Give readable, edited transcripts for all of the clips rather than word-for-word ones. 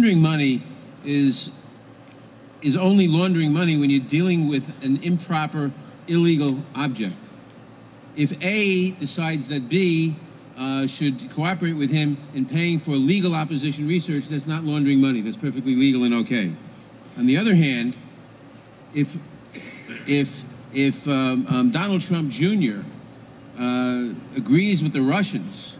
laundering money is only laundering money when you're dealing with an improper, illegal object. If A decides that B should cooperate with him in paying for legal opposition research, that's not laundering money. That's perfectly legal and okay. On the other hand, if Donald Trump Jr. Agrees with the Russians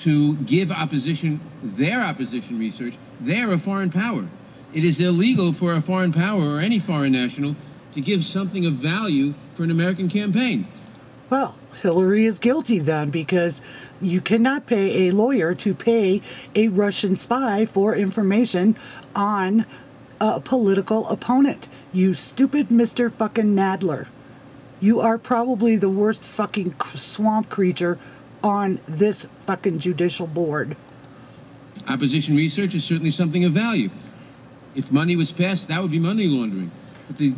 to give their opposition research, they're a foreign power. It is illegal for a foreign power or any foreign national to give something of value for an American campaign. Well, Hillary is guilty then, because you cannot pay a lawyer to pay a Russian spy for information on a political opponent. You stupid Mr. fucking Nadler. You are probably the worst fucking swamp creature on this fucking judicial board. Opposition research is certainly something of value. If money was passed, that would be money laundering. But the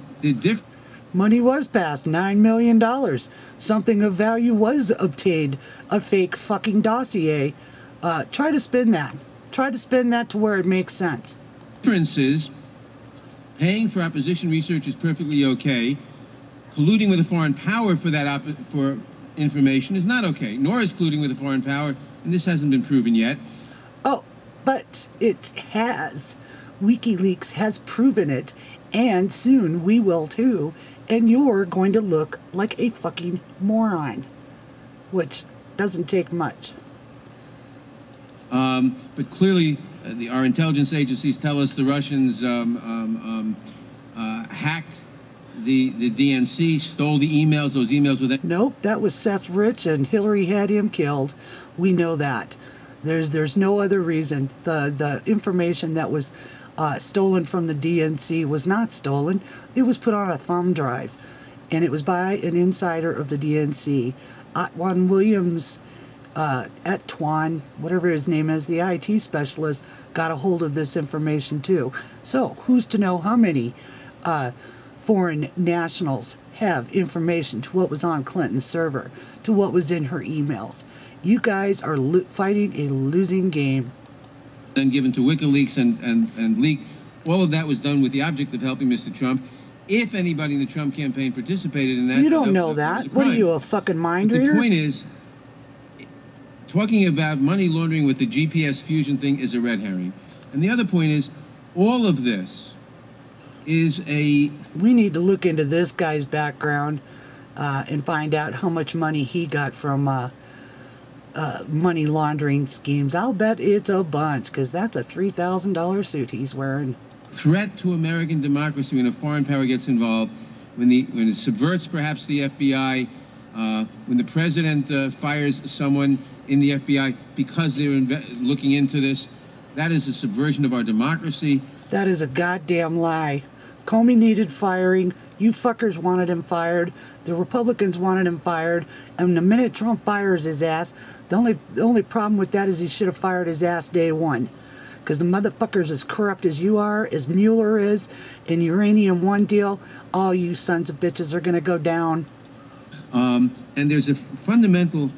money was passed, $9 million. Something of value was obtained, a fake fucking dossier. Try to spin that. Try to spin that to where it makes sense. Difference is, paying for opposition research is perfectly okay. Colluding with a foreign power for information is not okay, nor is colluding with a foreign power, and this hasn't been proven yet. Oh, but it has. WikiLeaks has proven it, and soon we will too, and you're going to look like a fucking moron, which doesn't take much. But clearly, our intelligence agencies tell us the Russians hacked the DNC, stole the emails. Those emails were there. Nope, that was Seth Rich, and Hillary had him killed. We know that. There's no other reason. The information that was stolen from the DNC was not stolen. It was put on a thumb drive, and it was by an insider of the DNC. Otwan Williams, Etwan, whatever his name is, the IT specialist, got a hold of this information too. So who's to know how many foreign nationals have information to what was on Clinton's server, to what was in her emails? You guys are fighting a losing game. Then given to WikiLeaks and leaked. All of that was done with the object of helping Mr. Trump. If anybody in the Trump campaign participated in that... You don't know that. What are you, a fucking mind reader? The point is, talking about money laundering with the GPS fusion thing is a red herring. And the other point is, all of this is a... We need to look into this guy's background and find out how much money he got from money laundering schemes. I'll bet it's a bunch, because that's a $3,000 suit he's wearing. Threat to American democracy when a foreign power gets involved, when it subverts perhaps the FBI, when the president fires someone in the FBI because they're looking into this. That is a subversion of our democracy. That is a goddamn lie. Comey needed firing. You fuckers wanted him fired. The Republicans wanted him fired. And the minute Trump fires his ass, the only problem with that is he should have fired his ass day one. Because the motherfucker's as corrupt as you are, as Mueller is, in Uranium One deal, all you sons of bitches are going to go down. And there's a fundamental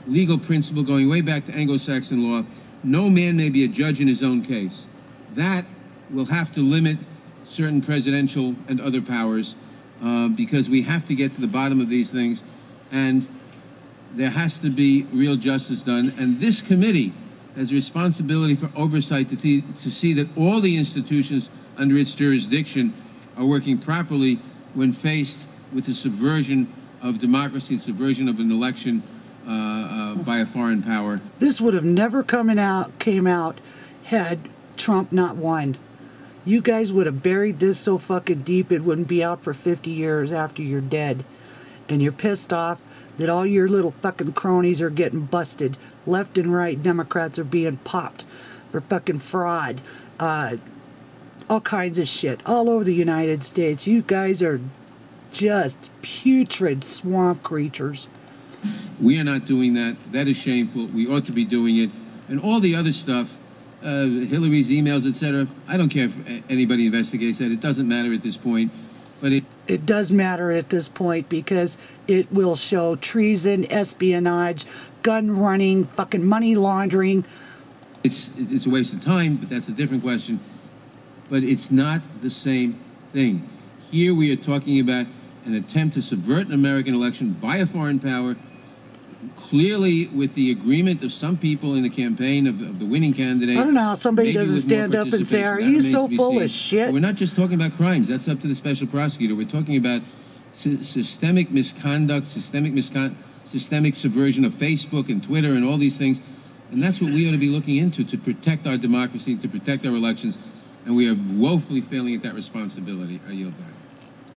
legal principle going way back to Anglo-Saxon law. No man may be a judge in his own case. That will have to limit certain presidential and other powers because we have to get to the bottom of these things, and there has to be real justice done. And this committee has a responsibility for oversight to see that all the institutions under its jurisdiction are working properly when faced with the subversion of democracy, the subversion of an election by a foreign power. This would have never came out had Trump not won. You guys would have buried this so fucking deep it wouldn't be out for 50 years after you're dead. And you're pissed off that all your little fucking cronies are getting busted. Left and right Democrats are being popped for fucking fraud. All kinds of shit all over the United States. You guys are just putrid swamp creatures. We are not doing that. That is shameful. We ought to be doing it. And all the other stuff, Hillary's emails, etc. I don't care if anybody investigates that. It doesn't matter at this point. But it does matter at this point because it will show treason, espionage, gun running, fucking money laundering. It's a waste of time, but that's a different question. But it's not the same thing. Here we are talking about an attempt to subvert an American election by a foreign power, clearly with the agreement of some people in the campaign of the winning candidate. I don't know how somebody maybe doesn't with more stand up and say, participation. "Are That you remains so to be full seen. of shit?" But we're not just talking about crimes. That's up to the special prosecutor. We're talking about systemic misconduct, systemic subversion of Facebook and Twitter and all these things. And that's what we ought to be looking into to protect our democracy, to protect our elections. And we are woefully failing at that responsibility. I yield back.